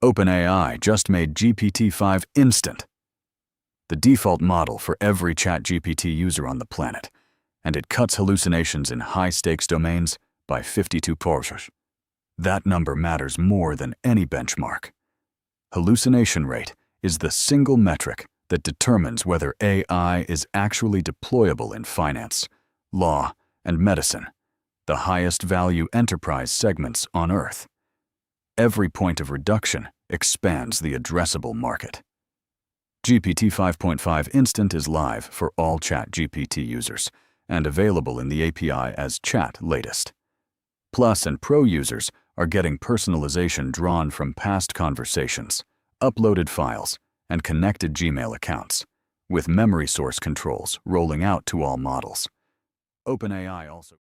OpenAI just made GPT-5 Instant, the default model for every ChatGPT user on the planet, and it cuts hallucinations in high-stakes domains by 52%. That number matters more than any benchmark. Hallucination rate is the single metric that determines whether AI is actually deployable in finance, law, and medicine, the highest value enterprise segments on Earth. Every point of reduction expands the addressable market. GPT-5.5 Instant is live for all ChatGPT users and available in the API as Chat Latest. Plus and Pro users are getting personalization drawn from past conversations, uploaded files, and connected Gmail accounts, with memory source controls rolling out to all models. OpenAI also